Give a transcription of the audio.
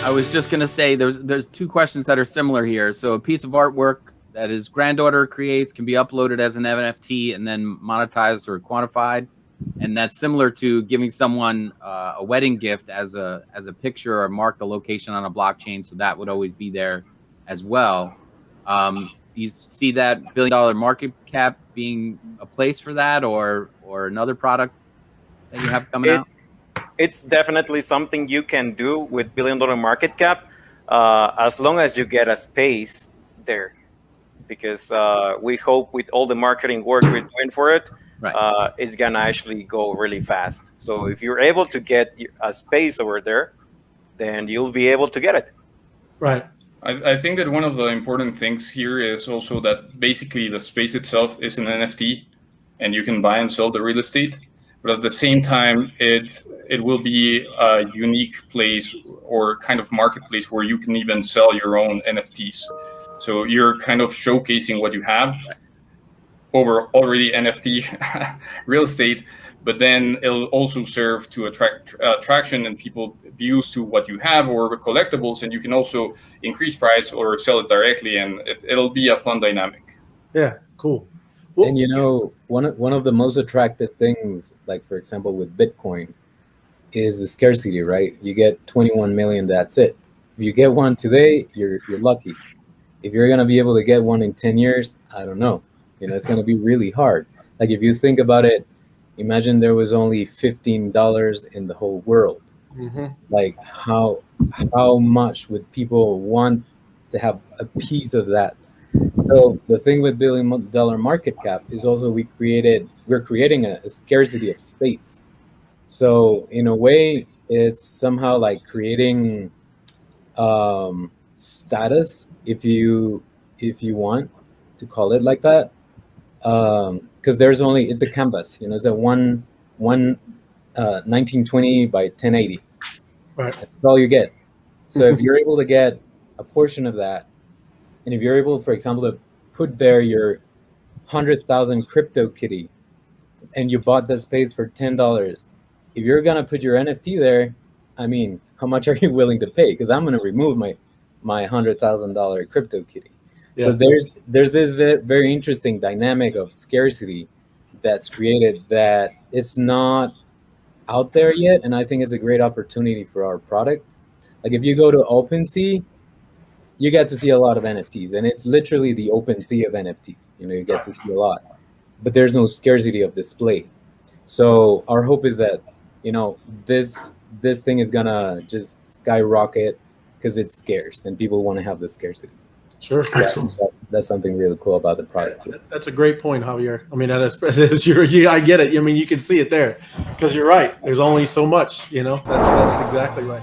I was just going to say there's two questions that are similar here. So a piece of artwork that his granddaughter creates can be uploaded as an NFT and then monetized or quantified. And that's similar to giving someone a wedding gift as a picture or mark the location on a blockchain. So that would always be there as well. Do you see that $1 billion market cap being a place for that, or another product that you have coming out? It's definitely something you can do with $1 billion market cap, as long as you get a space there, because we hope with all the marketing work we're doing for it, right, it's gonna actually go really fast. So if you're able to get a space over there, then you'll be able to get it. Right. I think that one of the important things here is also that basically the space itself is an NFT, and you can buy and sell the real estate. But at the same time, it will be a unique place or kind of marketplace where you can even sell your own NFTs. So you're kind of showcasing what you have over already NFT real estate, but then it'll also serve to attract attraction and people be used to what you have or collectibles, and you can also increase price or sell it directly, and it'll be a fun dynamic. Yeah, cool. And you know, one of the most attractive things, like for example with Bitcoin, is the scarcity, right? You get 21 million, that's it. If you get one today, you're lucky. If you're gonna be able to get one in 10 years, I don't know. You know, it's gonna be really hard. Like if you think about it, imagine there was only $15 in the whole world. Mm-hmm. Like how much would people want to have a piece of that? So the thing with $1 billion market cap is also we're creating a scarcity of space. So in a way, it's somehow like creating status, if you want to call it like that, because it's a canvas. You know, it's a 1920 by 1080. Right. That's all you get. So if you're able to get a portion of that, and if you're able, for example, to put there your 100,000 crypto kitty, and you bought that space for $10, if you're gonna put your NFT there, I mean, how much are you willing to pay? Because I'm gonna remove my $100,000 crypto kitty. Yeah. So there's this very interesting dynamic of scarcity that's created that it's not out there yet, and I think it's a great opportunity for our product. Like if you go to OpenSea, you get to see a lot of NFTs, and it's literally the open sea of NFTs. You know, you get to see a lot, but there's no scarcity of display. So our hope is that, you know, this thing is gonna just skyrocket because it's scarce and people want to have the scarcity. Sure. That's something really cool about the product too. That's a great point, Javier. I mean, I get it. I mean, you can see it there because you're right. There's only so much, you know, that's exactly right.